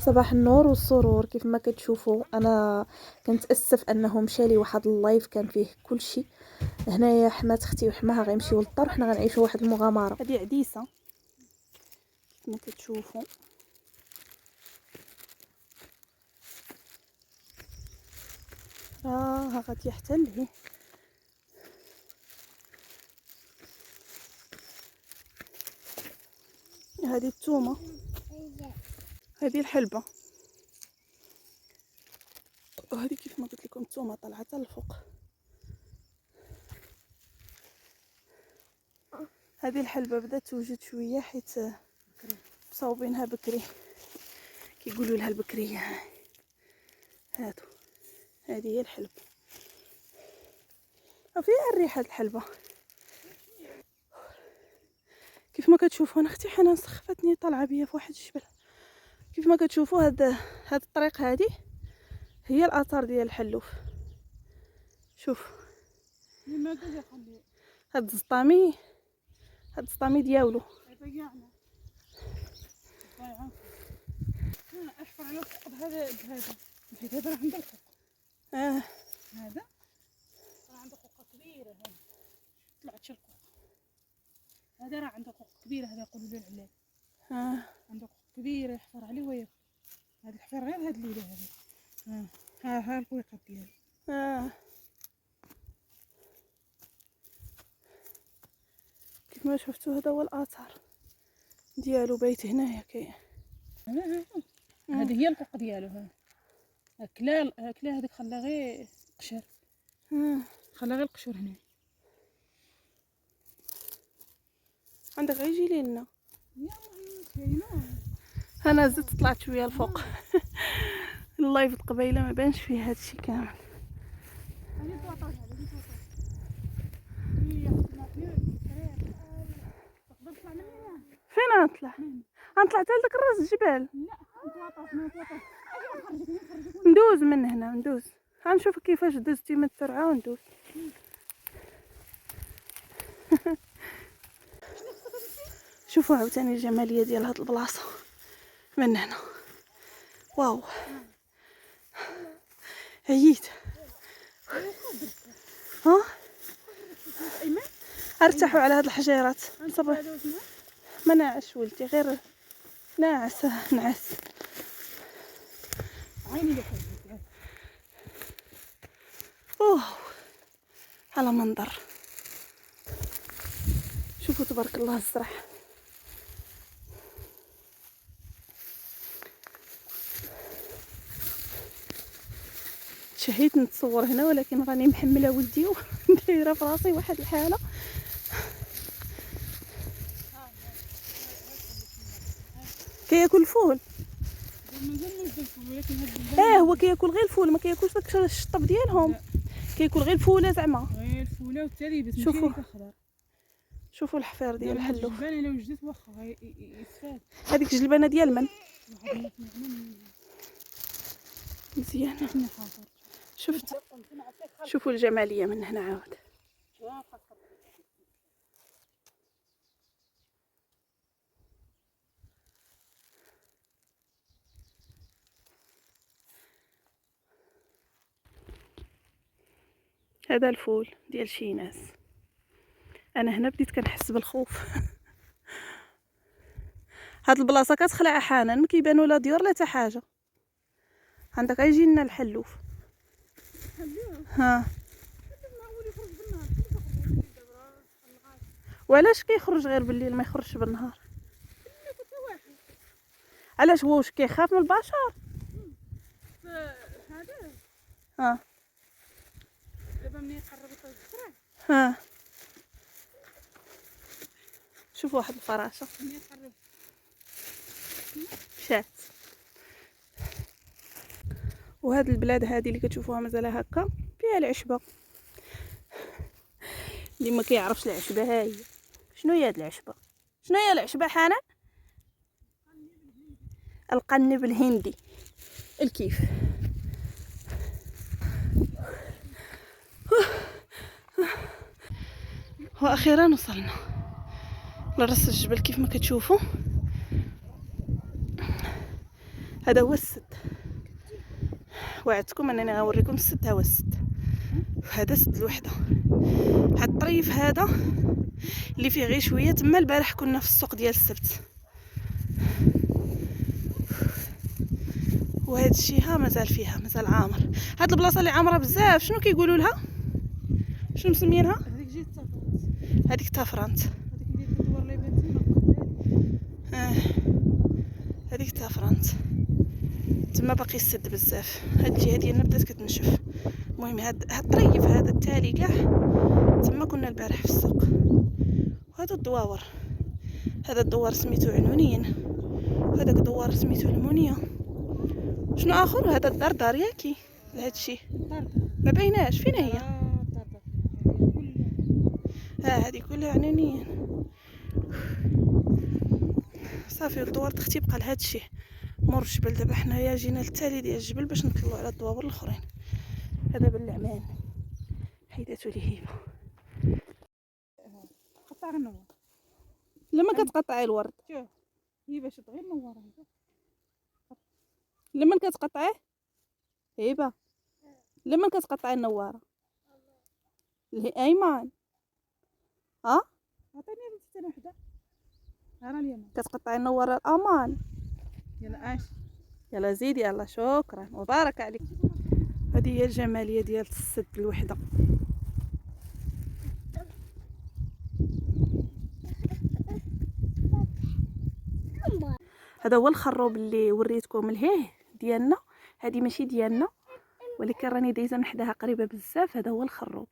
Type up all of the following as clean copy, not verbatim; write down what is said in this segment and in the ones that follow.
صباح النور والسرور. كيف ما كتشوفوا انا كنتاسف انه مشالي واحد اللايف كان فيه كل شيء. هنايا حمات اختي وحماها غيمشيو للدار، حنا غنعيشوا واحد المغامره. هذه عديسه كما كتشوفوا، ها غادي حتى لهي. هذه الثومه، هذه الحلبه، وهذه كيف ما قلت لكم الثومه طالعه حتى الفوق. هذه الحلبه بدات توجد شويه حيت مصاوبينها بكري، كيقولوا لها البكريه. هادو هذه هي الحلبه، فيها الريحه الحلبه. كيف ما كتشوفوا انا اختي حنان سخفتني طالعه بيا في واحد الجبل. كيف ما كتشوفوا هاد الطريق هذه هي الاثار ديال الحلوف. شوف هاد الزطامي، هاد الزطامي ديالو اشفر على فوق هذا حيت هذا راه عنده الخوق. هذا راه عنده خوقه كبيره. هذا طلعت الخوق، هذا راه عنده خوق كبيره. هذا يقولوا له العلال. عنده خوق كبيره يحفر عليه وياكل. هذا الحفر غير هاد الليله هذه. ها الفويقات ديالو. كيف ما شفتوا هذا هو الاثار ديالو. بيت هنايا كاين. هذه هي القوق ديالو. كلا هذيك خلى غير قشر. خلى غير القشور هنا. عندك غير يجي لينا. كاينه. انا زدت طلعت شويه الفوق. اللايف قبيله ما بانش فيه هادشي كامل. فين غنطلع؟ غنطلع حتى لذاك الراس الجبل. ندوز من هنا، ندوز. غنشوف كيفاش دزتي من الترعه وندوز. شوفوا عاوتاني الجماليه ديال هاد البلاصه من هنا. واو عييت. ارتاحوا على هاد الحجيرات. صبر ما ناعش ولدي، غير ناعس نعس. اوه على منظر. شوفوا تبارك الله الزرع. تشهيت نتصور هنا ولكن راني محمله ولدي ودايره في راسي واحد الحاله. كياكل الفول. هو كياكل غير الفول، ما كياكلش داك الشطب ديالهم. كياكل غير الفوله زعما. غير الفوله والتريبه. شوفوا الحفير ديال الحلوف. الجبانه لو وجدت واخا يستفاد. هذيك الجلبانه ديال من؟ مزيانه. شفت؟ شوفوا الجماليه من هنا عاود. هذا الفول ديال شي ناس. انا هنا بديت كنحس بالخوف. هاد البلاصه كتخلع حنان، ما كيبانوا لا ديور لا حتى حاجه. عندك غيجي لنا الحلوف. وعلاش كيخرج غير بالليل ما يخرجش بالنهار؟ علاش هو واش كيخاف من البشر؟ هذا دابا ملي يقرب الزرع. شوفوا واحد الفراشه ملي يقرب مشات. وهاد البلاد هذه اللي كتشوفوها مازال هكا فيها العشبه. اللي ما كيعرفش العشبه ها هي. شنو هي هاد العشبه؟ شنو هي العشبه حنان؟ القنب الهندي. الكيف. واخيرا وصلنا لراس الجبل. كيف ما كتشوفوا هذا هو السد، وعدتكم انني غنوريكم السد. ها هو السد، هذا سد الوحده. هاد الطريف هذا اللي فيه غير شويه تما. البارح كنا في السوق ديال السبت، وهذا الشيء ها مازال فيها، مازال عامر. هاد البلاصه اللي عامره بزاف شنو كيقولوا لها؟ شنو مسميينها؟ هذيك جيت تفرنت، هذيك تافرانت. هذيك اللي كدور لي بنتي هذيك تافرانت تما باقي السد بزاف. هاد الجهه ديالنا بدات كتنشف. المهم هاد الطريف هذا التالي كاع تما كنا البارح في السوق. وهذا الدواور، هذا الدوار سميتو عنونين، وهذاك الدوار سميتو المونيه. شنو اخر؟ هذا الدردار ياكي لهذا الشيء ما بايناش فين هي. هذه كلها عنانيين. صافي الدوار تختي بقى لهذا الشيء مور الجبل. دابا حنايا جينا للتالي ديال الجبل باش نطلعوا على الدواور الاخرين. هذا بالعمان حيداتو لي هيبه. قطع النور لما كتقطعي الورد شوف هي باش تغير نور هذا لما كتقطعيه هيبه، لما كتقطعي النواره الايمان عطيني بنتي انا وحده. انا اليمين كتقطعي النواره الامان. يلا اش يلا زيدي. يلا شكرا وبارك عليك. هذه هي الجماليه ديال السد الوحده. هذا هو الخروب اللي وريتكم الهيه ديالنا. هذه ماشي ديالنا ولكن راني دايزه من حداها قريبه بزاف. هذا هو الخروب،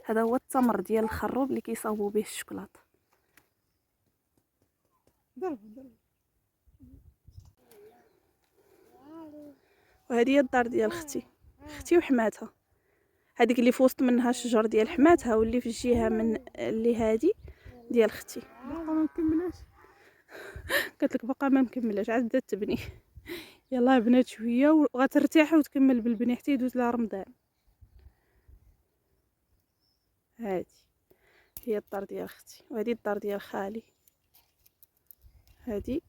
هذا هو التمر ديال الخروب اللي كيصاوبوا به الشوكولاط. ضرب وهذه هي الدار ديال اختي وحماتها. هذيك اللي في وسط منها الشجر ديال حماتها، واللي في الجهه من اللي هذه ديال اختي. باقا ما نكملهاش. قلت لك باقا ما مكملاش، عاد بدات تبني. يلا بنات شويه وغترتاح وتكمل بالبني حتى يدوز لها رمضان. هذه هي الدار ديال اختي، وهذه الدار ديال خالي. هذه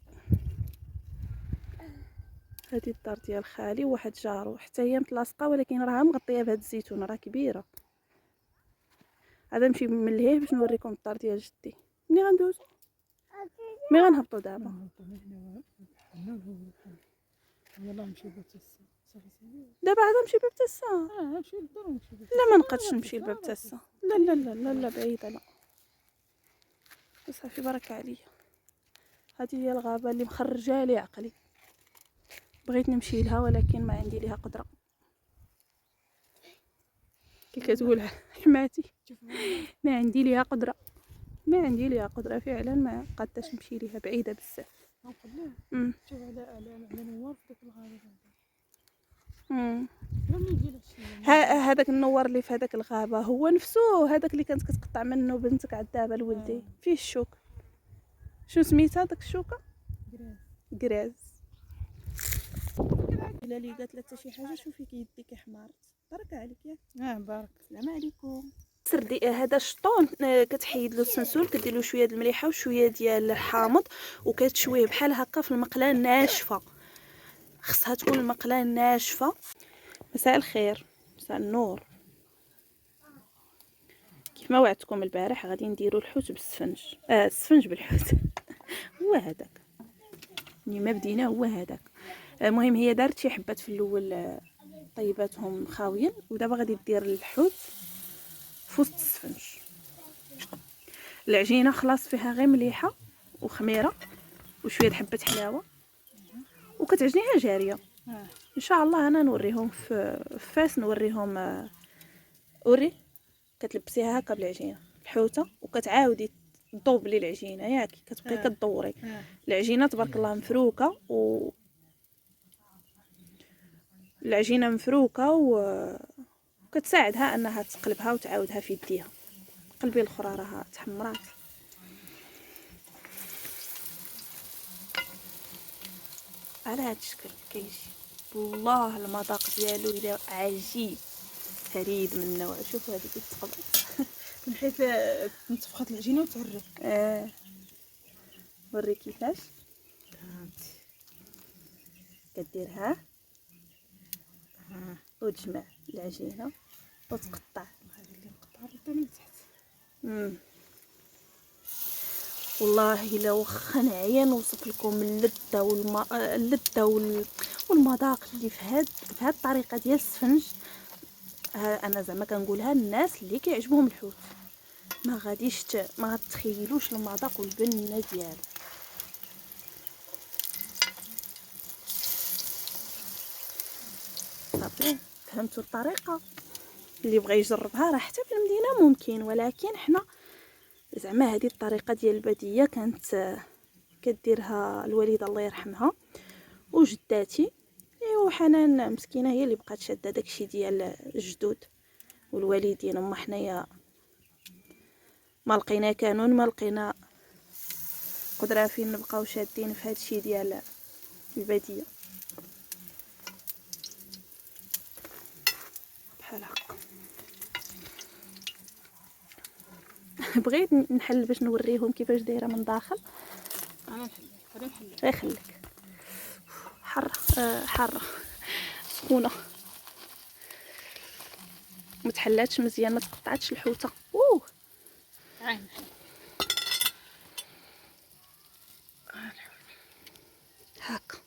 الدار ديال خالي وواحد جارو حتى هي متلاصقه، ولكن راها مغطيه بهاد الزيتون، راه كبيره. عاد نمشي من لهيه باش نوريكم الدار ديال جدي. ملي غندوزو ملي غنهبطوا دابا. يلا نمشي بابتسا صافي سالي. دابا عاد نمشي باب تسا. نمشي للدار ونمشي لا ما نقدش نمشي لباب تسا. لا لا لا لا لا بعيده. لا صافي بارك عليا. هذه هي الغابه اللي مخرجه لي عقلي. بغيت نمشي لها ولكن ما عندي ليها قدره. كي كتقول حماتي ما عندي ليها قدره، ما عندي ليها قدره فعلا. ما قاداش نمشي ليها، بعيده بزاف. شوف على نوار في ديك الغابه هذاك النوار اللي في هذاك الغابه هو نفسه هذاك اللي كانت كتقطع منه بنتك عذابه لولدي. فيه الشوك. شنو سميتها داك الشوكه؟ كراز. الا لي قالت لها حتى شي حاجه شوفي كيديك حمارت. بارك عليك ياك. بارك. السلام عليكم. سردي هذا الشطون كتحيد له السنسول، كدير له شويه د المليحه وشويه ديال الحامض وكتشويه بحال هكا في المقله ناشفه. خصها تكون المقله ناشفه. مساء الخير، مساء النور. كيف ما وعدتكم البارح غادي نديروا الحوت بالسفنج. السفنج بالحوت. هو هذاك اللي ما بدينا، هو هذاك. المهم هي دارت شي حبات في الاول طيباتهم خاويين، ودابا غادي دير الحوت في وسط السفنج. العجينه خلاص فيها غير مليحه وخميره وشويه د حبه حلاوه وكتعجنيها جاريه. ان شاء الله انا نوريهم في فاس، نوريهم اوري كتلبسيها هكا بالعجينه الحوته وكتعاودي تضوبلي العجينه ياك كتبقاي كدوري العجينه. تبارك الله مفروكه العجينه مفروكه وكتساعدها انها تقلبها وتعاودها في يديها. قلبي الاخرى راها تحمرات. على هذا الشكل كيجي والله المذاق ديالو الى عجيب فريد من نوع. شوفوا هذه كتقبل من حيث تنتفخت العجينه وتعرف. وري كيفاش. كديرها وتجمع العجينه وتقطع. هذه اللي مقطعه من تحت. والله الا واخا نعيا نوصف لكم اللذه والمذاق اللي في هاد الطريقه ديال السفنج. انا زعما كنقولها للناس اللي كيعجبهم الحوت، ما غتخيلوش المذاق والبنه ديالو. صافي فهمتوا الطريقه؟ اللي بغى يجربها راه حتى في المدينه ممكن، ولكن حنا زعما هذه الطريقه ديال الباديه كانت كديرها الوالده الله يرحمها وجداتي. ايوا حنان مسكينه هي اللي بقات شاده داكشي ديال الجدود والوالدين. اما حنايا ما لقينا كانون، ما لقينا قدره فين نبقاو شادين في هادشي ديال الباديه بحال هكا. بغيت نحل باش نوريهم كيفاش دايره من داخل. انا نحل غير خليك حاره سخونه، ما تحلاتش مزيان، ما تقطعتش الحوته. عين هاكا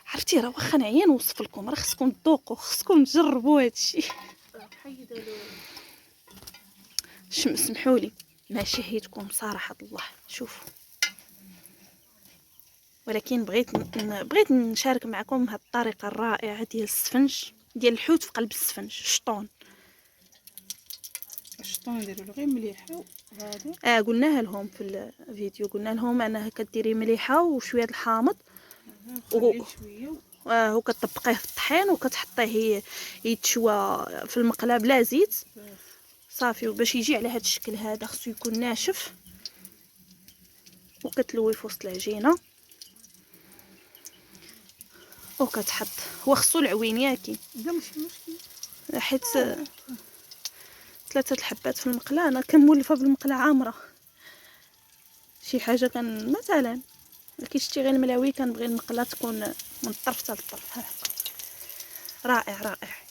عرفتي راه واخا نعيا نوصف لكم، راه خصكم تذوقوا، خصكم تجربوا هادشي. حيدوا له سمحوا لي ما شهيتكم صراحه الله. شوفوا، ولكن بغيت نشارك معكم هاد الطريقه الرائعه ديال السفنج، ديال الحوت في قلب السفنج شطون. الشطون نديروا له غير مليحه وهذا. قلناها لهم في الفيديو، قلنا لهم انها كديري مليحه وشويه الحامض شويه وكتطبقيه في الطحين وكتحطيه يتشوى في المقله بلا زيت صافي. وباش يجي على هذا الشكل هذا خصو يكون ناشف، وكتلوي في وسط العجينه وكتحط. هو خصو العوين ياكي، لا ماشي مشكل، حيت 3 الحبات في المقله. انا كنولفها بالمقله عامره. شي حاجه كان مثلا كي شتي غير الملاوي كنبغي المقله تكون من الطرف حتى للطرف. رائع رائع.